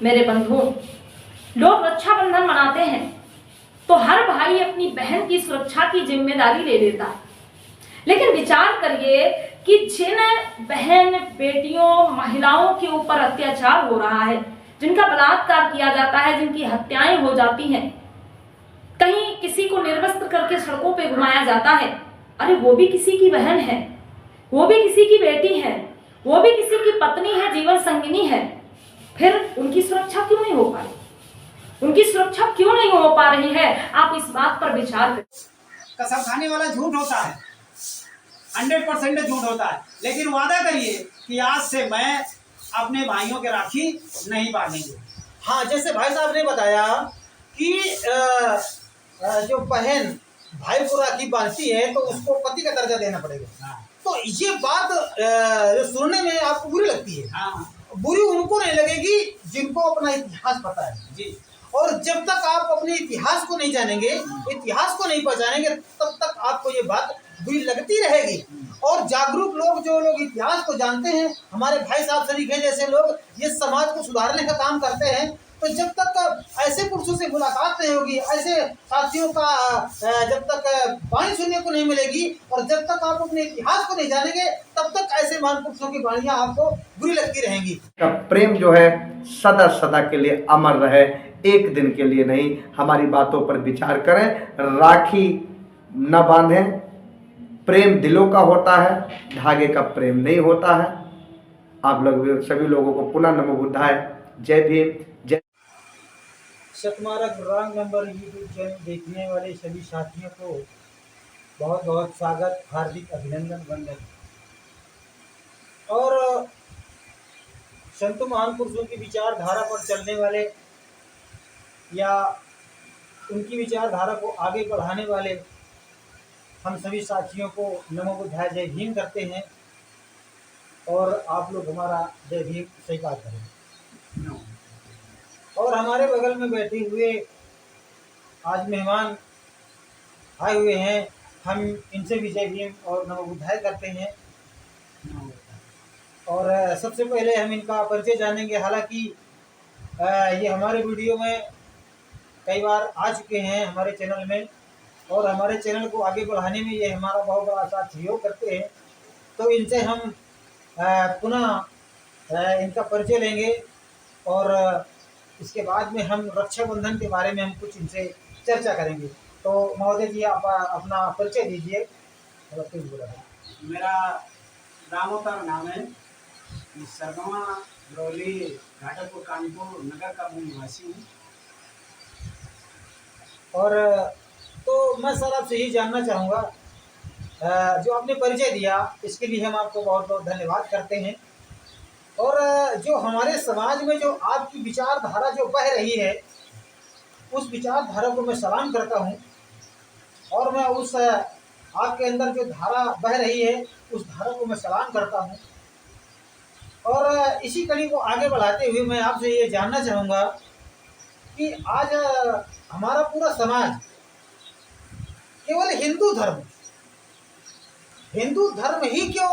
मेरे बंधुओं, लोग रक्षाबंधन मनाते हैं तो हर भाई अपनी बहन की सुरक्षा की जिम्मेदारी ले लेता है। लेकिन विचार करिए कि जिन बहन बेटियों महिलाओं के ऊपर अत्याचार हो रहा है, जिनका बलात्कार किया जाता है, जिनकी हत्याएं हो जाती हैं, कहीं किसी को निर्वस्त्र करके सड़कों पे घुमाया जाता है, अरे वो भी किसी की बहन है, वो भी किसी की बेटी है, वो भी किसी की पत्नी है, जीवन संगिनी है। फिर उनकी सुरक्षा क्यों नहीं हो पा रही? उनकी सुरक्षा क्यों नहीं हो पा रही है? आप इस बात पर विचार करें। कसम खाने वाला झूठ होता है, 100% झूठ होता है। लेकिन वादा करिए कि आज से मैं अपने भाइयों के राखी नहीं बांधेंगे। हाँ, जैसे भाई साहब ने बताया कि जो बहन भाई को राखी बांधती है तो उसको पति का दर्जा देना पड़ेगा। हाँ। तो ये बात जो सुनने में आपको बुरी लगती है। हाँ। बुरी उनको नहीं लगेगी जिनको अपना इतिहास पता है जी। और जब तक आप अपने इतिहास को नहीं जानेंगे, इतिहास को नहीं पहचानेंगे, तब तक आपको ये बात बुरी लगती रहेगी। और जागरूक लोग, जो लोग इतिहास को जानते हैं, हमारे भाई साहब सरीखे जैसे लोग ये समाज को सुधारने का काम करते हैं। तो जब तक ऐसे पुरुषों से मुलाकात नहीं होगी, ऐसे साथियों का जब तक वाणी सुनने को नहीं मिलेगी और जब तक आप अपने इतिहास को नहीं जानेंगे, तब तक ऐसे महान पुरुषों की वाणियां आपको बुरी लगती रहेंगी। का प्रेम जो है सदा सदा के लिए अमर रहे, एक दिन के लिए नहीं। हमारी बातों पर विचार करें, राखी न बांधें। प्रेम दिलों का होता है, धागे का प्रेम नहीं होता है। आप लोग सभी लोगों को पुनः नमो बुद्धाय, जय भीम, जय। शतमारक रॉन्ग नंबर यूट्यूब चैनल देखने वाले सभी साथियों को बहुत बहुत स्वागत, हार्दिक अभिनंदन, वंदन। और संत महान पुरुषों की विचारधारा पर चलने वाले या उनकी विचारधारा को आगे बढ़ाने वाले हम सभी साथियों को नमो बुद्धाय, जय भीम करते हैं। और आप लोग हमारा जय भीम स्वीकार करें। और हमारे बगल में बैठे हुए आज मेहमान आए हुए हैं, हम इनसे भी जय भीम और नमो बुद्धाय करते हैं। और सबसे पहले हम इनका परिचय जानेंगे। हालांकि ये हमारे वीडियो में कई बार आ चुके हैं हमारे चैनल में, और हमारे चैनल को आगे बढ़ाने में ये हमारा बहुत बड़ा साथ सहयोग करते हैं। तो इनसे हम पुनः इनका परिचय लेंगे और इसके बाद में हम रक्षाबंधन के बारे में हम कुछ इनसे चर्चा करेंगे। तो महोदय जी, आप अपना परिचय दीजिए। मेरा दामोदर नाम है, सरगवा बरौली घाटापुर कानपुर नगर का मूल निवासी हूँ। और तो मैं सर आपसे यही जानना चाहूँगा, जो आपने परिचय दिया इसके लिए हम आपको बहुत बहुत धन्यवाद करते हैं। और जो हमारे समाज में जो आपकी विचारधारा जो बह रही है, उस विचारधारा को मैं सलाम करता हूँ। और मैं उस आपके अंदर जो धारा बह रही है, उस धारा को मैं सलाम करता हूँ। और इसी कड़ी को आगे बढ़ाते हुए मैं आपसे ये जानना चाहूँगा कि आज हमारा पूरा समाज केवल हिंदू धर्म ही क्यों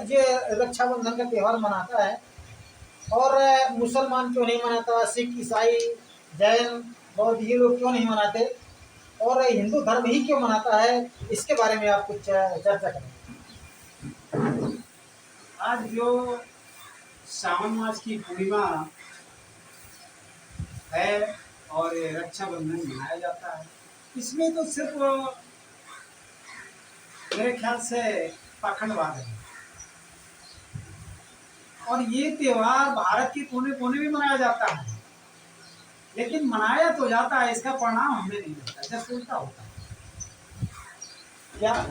ये रक्षाबंधन का त्यौहार मनाता है, और मुसलमान क्यों नहीं मनाता, सिख, ईसाई, जैन, बौद्ध ये लोग क्यों नहीं मनाते, और हिंदू धर्म ही क्यों मनाता है, इसके बारे में आप कुछ चर्चा करें। आज जो सावन मास की पूर्णिमा है और रक्षाबंधन मनाया जाता है, इसमें तो सिर्फ मेरे ख्याल से पाखंडवाद है। और ये त्यौहार भारत के कोने कोने में मनाया जाता है, लेकिन मनाया तो जाता है, इसका परिणाम हमें नहीं मिलता, जैसे उल्टा होता है।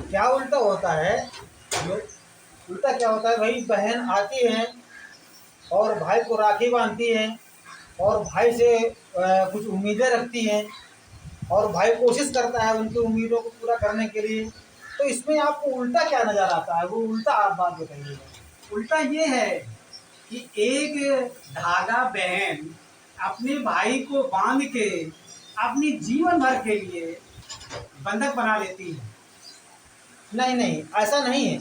क्या उल्टा होता है? उल्टा क्या होता है भाई? बहन आती है और भाई को राखी बांधती है और भाई से कुछ उम्मीदें रखती हैं और भाई कोशिश करता है उनकी उम्मीदों को पूरा करने के लिए। तो इसमें आपको उल्टा क्या नजर आता है? वो उल्टा आप बात बताइए। उल्टा ये है कि एक धागा बहन अपने भाई को बांध के अपनी जीवन भर के लिए बंधक बना लेती है। नहीं, ऐसा नहीं है।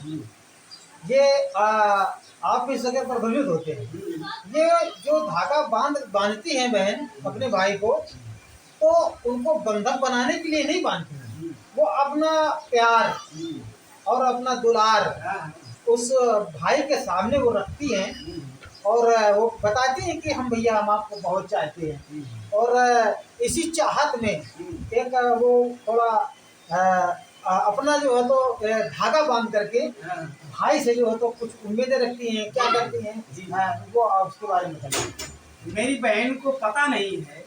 ये आप इस जगह प्रफुल्लित होते हैं। ये जो धागा बांधती हैं बहन अपने भाई को, तो उनको बंधक बनाने के लिए नहीं बांधती हैं, वो अपना प्यार और अपना दुलार उस भाई के सामने वो रखती हैं और वो बताती हैं कि हम भैया हम आपको बहुत चाहते हैं। और इसी चाहत में एक वो थोड़ा अपना जो है तो धागा बांध करके भाई से जो है तो कुछ उम्मीदें रखती हैं। क्या करती हैं जी वो आप उसके बारे में बताइए। मेरी बहन को पता नहीं है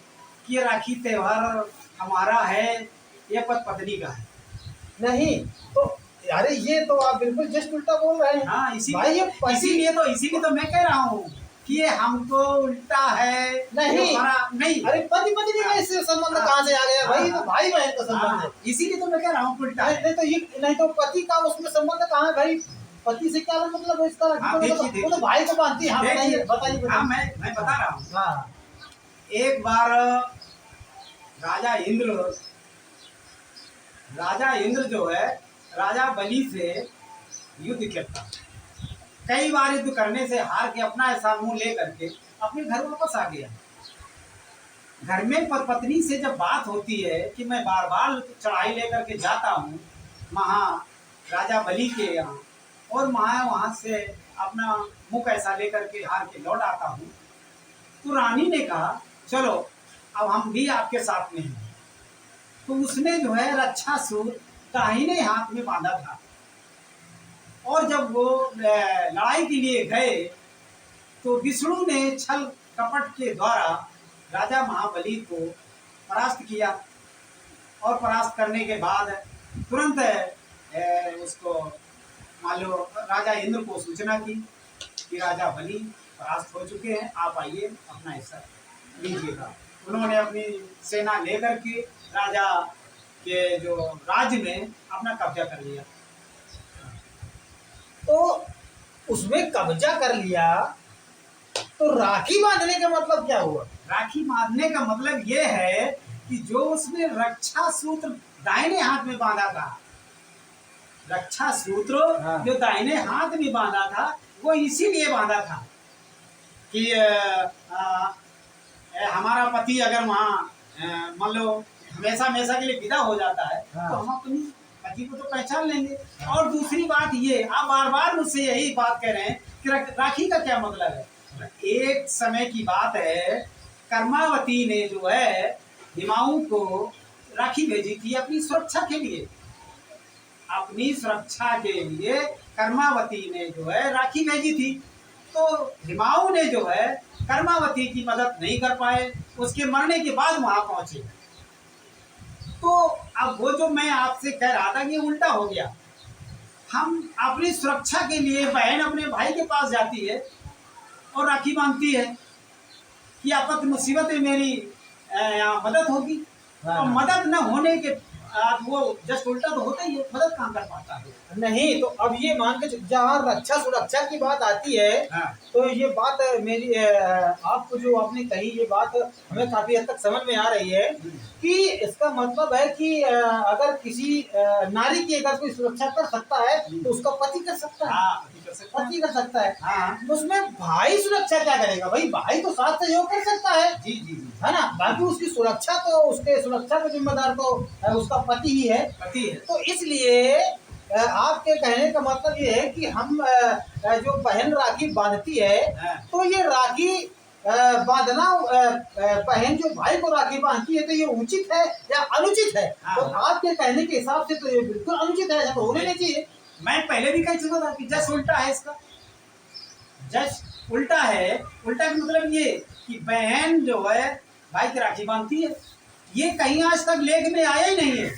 कि ये राखी त्योहार हमारा है या पत्नी का है। नहीं तो अरे ये तो आप बिल्कुल जस्ट उल्टा बोल रहे हैं। हाँ भाई ये इसीलिए तो मैं कह रहा हूँ कि ये हमको उल्टा है। नहीं नहीं, अरे पति पत्नी का इससे संबंध कहाँ से आ गया भाई? तो भाई बहन का संबंध है, इसीलिए तो मैं कह रहा हूँ उल्टा है। नहीं तो पति का उसमें संबंध कहाँ है भाई? पति से क्या मतलब इसका? वो तो भाई को बांधती है। हाँ बताइए बताइए। हाँ मैं बता रहा हूँ। हाँ एक बार राजा इंद्र जो है राजा बलि से युद्ध करता। कई बार युद्ध करने से हार के अपना ऐसा मुंह ले करके अपने घर वापस आ गया। घर में पत्नी से जब बात होती है कि मैं बार बार चढ़ाई लेकर के जाता हूँ राजा बलि के यहाँ और वहाँ से अपना मुंह कैसा लेकर के हार के लौट आता हूँ, तो रानी ने कहा चलो अब हम भी आपके साथ में हैं। तो उसने जो है रक्षा सूत्र दाहिने हाथ में बांधा था और जब वो लड़ाई के लिए गए तो विष्णु ने छल कपट के द्वारा राजा महाबली को परास्त किया और परास्त करने के बाद तुरंत उसको मान लो राजा इंद्र को सूचना की कि राजा बलि परास्त हो चुके हैं, आप आइए अपना हिस्सा लीजिएगा। उन्होंने अपनी सेना लेकर के राजा के जो राज्य में अपना कब्जा कर लिया। तो उसमें कब्जा कर लिया तो राखी बांधने का मतलब क्या हुआ? राखी बांधने का मतलब ये है कि जो उसने रक्षा सूत्र दाहिने हाथ में बांधा था, रक्षा सूत्र हाँ। जो दाहिने हाथ में बांधा था वो इसीलिए बांधा था कि हमारा पति अगर वहाँ मान लो हमेशा के लिए विदा हो जाता है हाँ। तो हम अपनी पति को तो पहचान लेंगे। और दूसरी बात ये, आप बार बार मुझसे यही बात कह रहे हैं कि राखी का क्या मतलब है। एक समय की बात है, कर्मावती ने जो है हिमाऊ को राखी भेजी थी अपनी सुरक्षा के लिए। अपनी सुरक्षा के लिए कर्मावती ने जो है राखी भेजी थी। तो हिमाऊ ने जो है कर्मावती की मदद नहीं कर पाए, उसके मरने के बाद वहां पहुंचे। तो अब वो जो मैं आपसे कह रहा था कि उल्टा हो गया। हम अपनी सुरक्षा के लिए बहन अपने भाई के पास जाती है और राखी बांधती है कि आपत्ति मुसीबत में मेरी यहाँ मदद होगी। हाँ। और मदद न होने के वो जस्ट उल्टा तो होता ही है, मदद कहाँ कर पाता है। नहीं तो अब ये मान के जहाँ रक्षा सुरक्षा की बात आती है हाँ। तो ये बात मेरी आपको जो आपने कही ये बात हमें काफी हद तक समझ में आ रही है कि इसका मतलब है कि अगर किसी नारी की अगर कोई सुरक्षा कर सकता है तो उसका पति कर सकता है। हाँ, पति कर सकता है। हाँ। उसमें भाई सुरक्षा क्या करेगा? भाई भाई तो साथ सहयोग कर सकता है, जी जी जी, है ना। बाकी उसकी सुरक्षा तो उसके सुरक्षा का जिम्मेदार तो उसका पति ही है। पति है। तो इसलिए आपके कहने का मतलब ये है कि हम जो बहन राखी बांधती है हाँ। तो ये राखी बांधना बहन जो भाई को राखी बांधती है तो ये उचित है या अनुचित है? हाँ। तो आपके कहने के हिसाब से तो ये बिल्कुल अनुचित है, तो होने नहीं चाहिए। मैं पहले भी कह चुका था कि जस्ट उल्टा है इसका। जस्ट उल्टा है। उल्टा का मतलब ये कि बहन जो है भाई की राखी बांधती है। ये कहीं आज तक लेख में आया ही नहीं है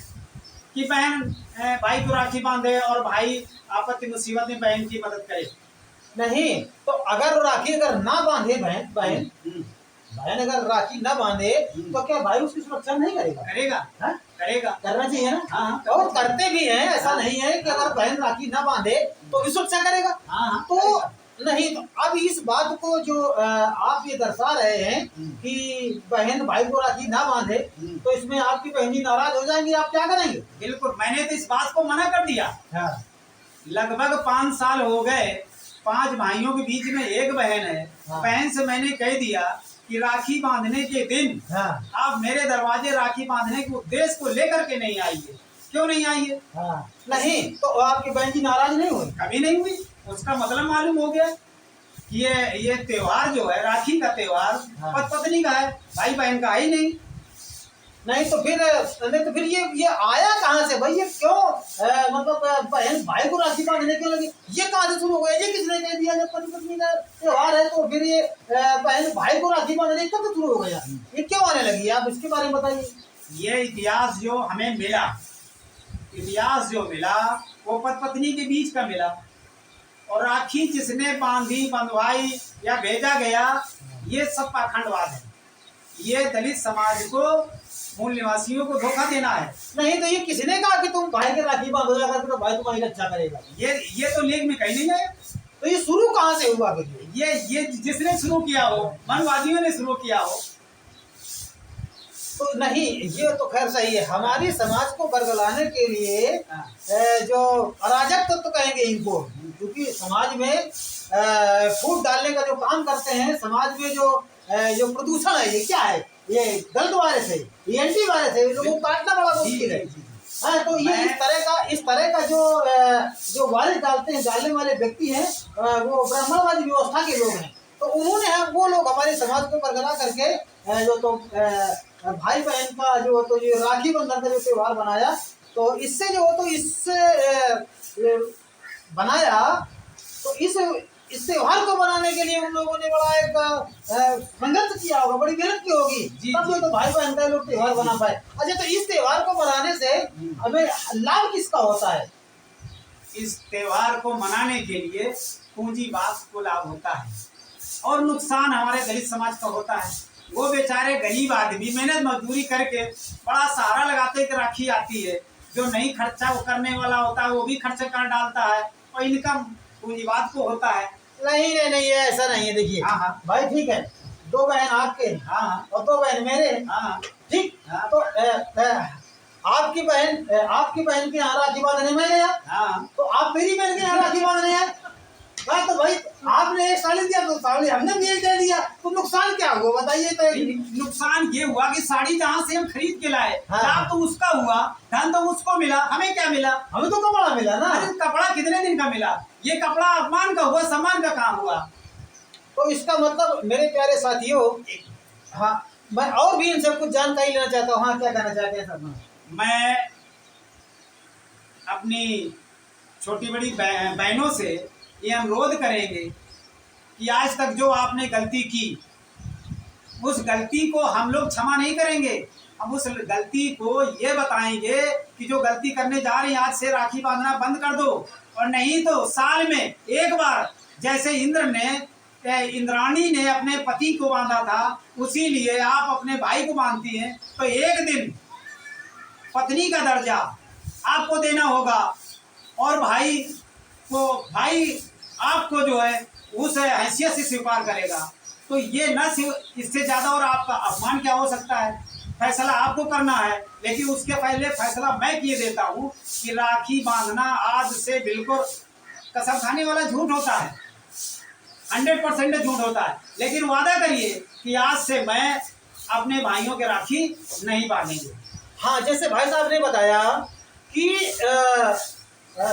कि बहन भाई को राखी बांधे और भाई आपत्ति मुसीबत में बहन की मदद करे। नहीं तो अगर राखी अगर ना बांधे बहन अगर राखी ना बांधे तो क्या भाई उसकी सुरक्षा नहीं करेगा? करेगा। हाँ? करेगा। करना चाहिए ना। हाँ। और करते भी हैं, ऐसा नहीं है कि अगर बहन राखी ना बांधे तो भी सुरक्षा करेगा। हाँ। तो नहीं तो अब इस बात को जो आप ये दर्शा रहे हैं कि बहन भाई को राखी ना बांधे तो इसमें आपकी बहन जी नाराज हो जाएंगी, आप क्या करेंगे? बिल्कुल, मैंने तो इस बात को मना कर दिया। हाँ। लगभग 5 साल हो गए 5 भाइयों के बीच में एक बहन है। हाँ। बहन से मैंने कह दिया कि राखी बांधने के दिन हाँ आप मेरे दरवाजे राखी बांधने के उद्देश्य को लेकर के नहीं आइए। क्यों नहीं आइए? हाँ नहीं तो आपकी बहन जी नाराज नहीं हुई? कभी नहीं हुई। उसका मतलब मालूम हो गया कि ये त्योहार जो है, राखी का त्योहार हाँ। पति पत्नी का है, भाई बहन का ही नहीं। नहीं तो फिर ये आया कहाँ से भाई? ये क्यों मतलब बहन भाई को राखी बांधने क्यों लगी? ये कहाँ से शुरू हो गया? ये किसने कह दिया? जब पति पत्नी का त्योहार है तो फिर ये बहन भाई को राखी बांधने कब से शुरू हो गया? ये क्यों आने लगी? आप इसके बारे में बताइए। ये इतिहास जो हमें मिला, इतिहास जो मिला वो पति पत्नी के बीच का मिला। और राखी जिसने बांधी, बंधवाई या भेजा गया, ये सब पाखंडवाद है। ये दलित समाज को, मूल निवासियों को धोखा देना है। नहीं तो ये किसने कहा कि तुम भाई के राखी बांधो जाकर तो भाई तुम्हारी रक्षा करेगा? ये तो लेख में कहीं नहीं है। तो ये शुरू कहाँ से हुआ फिर? ये जिसने शुरू किया हो, मनवादियों ने शुरू किया हो। तो नहीं, ये तो खैर सही है। हमारी समाज को बरगलाने के लिए जो अराजक तत्व तो कहेंगे इनको, क्योंकि समाज में फूट डालने का जो काम करते हैं, समाज में जो प्रदूषण है, ये क्या है? ये गलत वायरस है, ये एंटी वायरस है, लोगों को काटना बड़ा मुश्किल है। हाँ तो ये इस तरह का जो वायरस डालने वाले व्यक्ति हैं, वो ब्राह्मणवादी व्यवस्था के लोग हैं। तो उन्होंने वो लोग हमारे समाज को बरगला करके भाई बहन का ये राखी बंधन का जो त्योहार बनाया, तो इससे बनाया। तो इस त्योहार को बनाने के लिए उन लोगों ने बड़ा एक संघर्ष किया होगा, बड़ी मेहनत की होगी, तब तो भाई बहन का लोग त्योहार बना पाए। अच्छा, तो इस त्योहार को बनाने से हमें लाभ किसका होता है? इस त्योहार को मनाने के लिए पूंजीवाद को लाभ होता है और नुकसान हमारे दलित समाज का होता है। वो बेचारे गरीब आदमी मेहनत मजदूरी करके बड़ा सहारा लगाते कि राखी आती है, जो नहीं खर्चा वो करने वाला होता है वो भी खर्च कर डालता है, और इनका पूंजीवाद को होता है। नहीं ऐसा नहीं है। देखिए भाई, ठीक है, 2 बहन आपके और 2 बहन मेरे, ठीक। तो आपकी बहन के यहाँ राखी बांधने में गया, तो आप मेरी बहन के यहाँ राखी बांधने आए। हाँ तो भाई, आपने एक साड़ी दिया तो साड़ी हमने भी एक दे दिया, तो नुकसान क्या हुआ बताइए? तो नुकसान ये हुआ कि साड़ी जहाँ से हम खरीद के लाए, लाभ तो उसका हुआ, धन तो उसको मिला, हमें क्या मिला? हमें तो कपड़ा मिला ना। कपड़ा कितने दिन का मिला? ये कपड़ा अपमान का हुआ, सम्मान का काम हुआ। तो इसका मतलब मेरे प्यारे साथियों, हाँ, मैं और भी इनसे कुछ जानकारी लेना चाहता हूँ। हाँ, क्या कहना चाहते हैं सब? मैं अपनी छोटी बड़ी बहनों से ये अनुरोध करेंगे कि आज तक जो आपने गलती की, उस गलती को हम लोग क्षमा नहीं करेंगे। हम उस गलती को ये बताएंगे कि जो गलती करने जा रही हैं, आज से राखी बांधना बंद कर दो, और नहीं तो साल में एक बार, जैसे इंद्राणी ने अपने पति को बांधा था, उसी लिए आप अपने भाई को बांधती हैं, तो एक दिन पत्नी का दर्जा आपको देना होगा, और भाई आपको जो है उस हैसियत से स्वीकार करेगा। तो ये न इससे ज्यादा और आपका अपमान क्या हो सकता है? फैसला आपको करना है, लेकिन उसके पहले फैसला मैं किए देता हूँ कि राखी बांधना आज से बिल्कुल कसम खाने वाला झूठ होता है, 100% झूठ होता है। लेकिन वादा करिए कि आज से मैं अपने भाइयों के राखी नहीं बांधेंगे। हाँ, जैसे भाई साहब ने बताया कि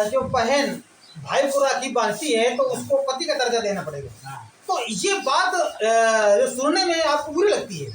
जो बहन भाई को राखी बांधती है तो उसको पति का दर्जा देना पड़ेगा। तो ये बात जो सुनने में आपको बुरी लगती है,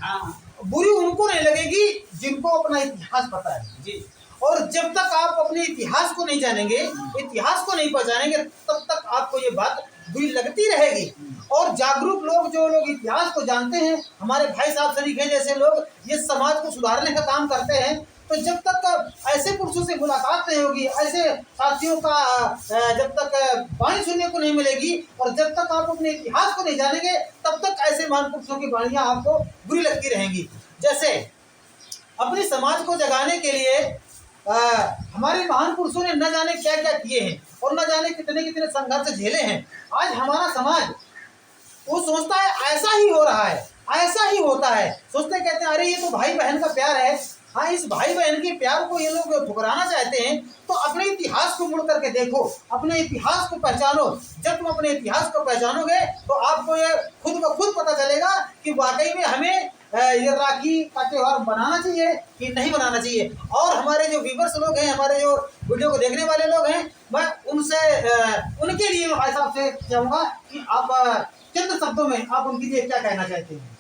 बुरी उनको नहीं लगेगी जिनको अपना इतिहास पता है जी। और जब तक आप अपने इतिहास को नहीं जानेंगे, इतिहास को नहीं पहचानेंगे, तब तक आपको ये बात बुरी लगती रहेगी। और जागरूक लोग, जो लोग इतिहास को जानते हैं, हमारे भाई साहब सरीखे जैसे लोग ये समाज को सुधारने का काम करते हैं। तो जब तक ऐसे पुरुषों से मुलाकात नहीं होगी, ऐसे साथियों का जब तक वाणी सुनने को नहीं मिलेगी, और जब तक आप अपने इतिहास को नहीं जानेंगे, तब तक ऐसे महान पुरुषों की वाणियां आपको बुरी लगती रहेंगी। जैसे अपने समाज को जगाने के लिए हमारे महान पुरुषों ने न जाने क्या क्या किए हैं, और न जाने कितने कितने संघर्ष झेले हैं। आज हमारा समाज वो सोचता है ऐसा ही हो रहा है, ऐसा ही होता है, सोचते कहते हैं अरे ये तो भाई बहन का प्यार है, हाँ, इस भाई बहन के प्यार को ये लोग ठुकराना चाहते हैं। तो अपने इतिहास को मुड़ करके देखो, अपने इतिहास को पहचानो। जब तुम अपने इतिहास को पहचानोगे तो आपको ये खुद ब खुद पता चलेगा कि वाकई में हमें ये राखी का त्यौहार बनाना चाहिए कि नहीं बनाना चाहिए। और हमारे जो व्यूवर्स लोग हैं, हमारे जो वीडियो को देखने वाले लोग हैं, मैं उनसे उनके लिए मैं भाई साहब से चाहूँगा कि आप चंद शब्दों में आप उनके लिए क्या कहना चाहते हैं।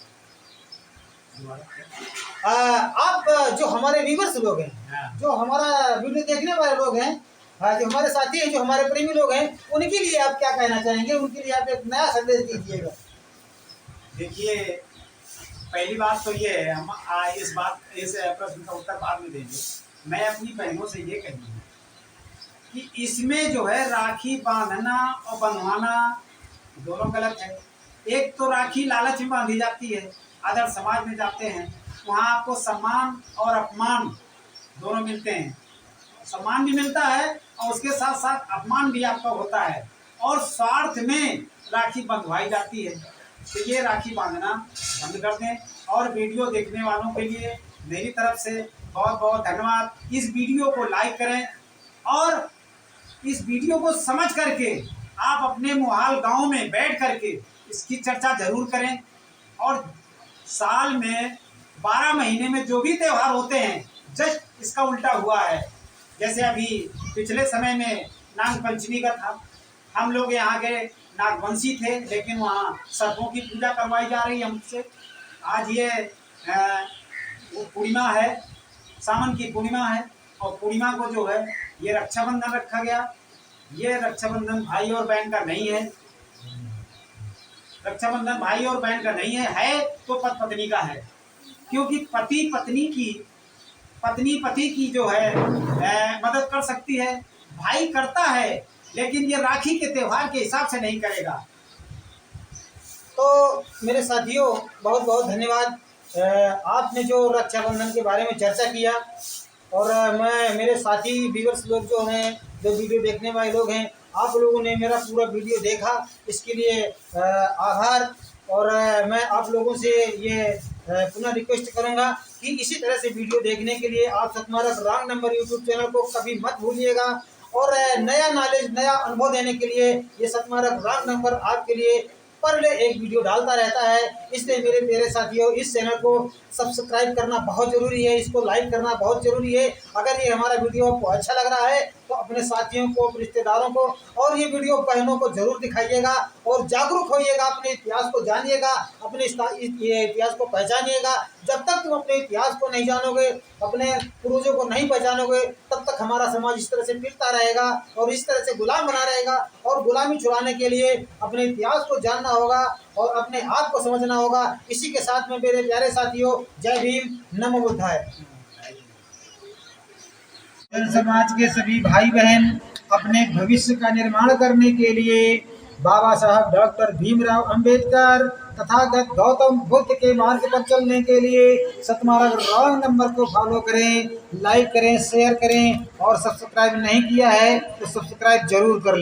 आप जो हमारे व्यूवर्स लोग हैं, जो हमारा वीडियो देखने वाले लोग हैं, जो हमारे साथी हैं, जो हमारे प्रेमी लोग हैं, उनके लिए आप क्या कहना चाहेंगे, उनके लिए आप एक नया संदेश दीजिएगा। देखिए, पहली बात तो ये है, हम इस प्रश्न का उत्तर बाद में देंगे। मैं अपनी बहनों से ये कहूँगी कि इसमें जो है राखी बांधना और बंधवाना दोनों गलत है। एक तो राखी लालच में बांधी जाती है, अदर समाज में जाते हैं, वहाँ आपको सम्मान और अपमान दोनों मिलते हैं। सम्मान भी मिलता है और उसके साथ साथ अपमान भी आपका होता है, और स्वार्थ में राखी बंधवाई जाती है। तो ये राखी बांधना बंद कर दें। और वीडियो देखने वालों के लिए मेरी तरफ से बहुत बहुत धन्यवाद। इस वीडियो को लाइक करें और इस वीडियो को समझ करके आप अपने मोहाल गांव में बैठ करके इसकी चर्चा जरूर करें। और साल में 12 महीने में जो भी त्यौहार होते हैं, जस्ट इसका उल्टा हुआ है। जैसे अभी पिछले समय में नाग पंचमी का था, हम लोग यहाँ के नागवंशी थे, लेकिन वहाँ सर्पों की पूजा करवाई जा रही है हमसे। आज ये पूर्णिमा है, सावन की पूर्णिमा है, और पूर्णिमा को जो है ये रक्षाबंधन रखा गया। ये रक्षाबंधन भाई और बहन का नहीं है, रक्षाबंधन भाई और बहन का नहीं है तो पति पत्नी का है। क्योंकि पति पत्नी की, पत्नी पति की जो है मदद कर सकती है, भाई करता है, लेकिन ये राखी के त्यौहार के हिसाब से नहीं करेगा। तो मेरे साथियों, बहुत बहुत धन्यवाद। आपने जो रक्षाबंधन के बारे में चर्चा किया, और मैं मेरे साथी व्यूअर्स लोग जो हैं, जो वीडियो देखने वाले लोग हैं, आप लोगों ने मेरा पूरा वीडियो देखा, इसके लिए आभार। और मैं आप लोगों से ये पुनः रिक्वेस्ट करूंगा कि इसी तरह से वीडियो देखने के लिए आप सतमारक रॉन्ग नंबर यूट्यूब चैनल को कभी मत भूलिएगा। और नया नॉलेज, नया अनुभव देने के लिए ये सतमारक रॉन्ग नंबर आपके लिए पर डे एक वीडियो डालता रहता है। इसलिए मेरे प्यारे साथियों, इस चैनल को सब्सक्राइब करना बहुत ज़रूरी है, इसको लाइक करना बहुत ज़रूरी है। अगर ये हमारा वीडियो आपको अच्छा लग रहा है तो अपने साथियों को, रिश्तेदारों को और ये वीडियो बहनों को जरूर दिखाइएगा, और जागरूक होइएगा, अपने इतिहास को जानिएगा, अपने ये इतिहास को पहचानिएगा। जब तक तुम अपने इतिहास को नहीं जानोगे, अपने पूर्वजों को नहीं पहचानोगे, तब तक हमारा समाज इस तरह से पिटता रहेगा और इस तरह से गुलाम बना रहेगा। और गुलामी छुड़ाने के लिए अपने इतिहास को जानना होगा और अपने आप को समझना होगा। इसी के साथ में मेरे प्यारे साथियों, जय भीम, नमो बुद्धाय। जन समाज के सभी भाई बहन अपने भविष्य का निर्माण करने के लिए बाबा साहब डॉक्टर भीमराव अंबेडकर तथागत गौतम बुद्ध के मार्ग पर चलने के लिए सतमारक रॉन्ग नंबर को फॉलो करें, लाइक करें, शेयर करें, और सब्सक्राइब नहीं किया है तो सब्सक्राइब जरूर कर लें।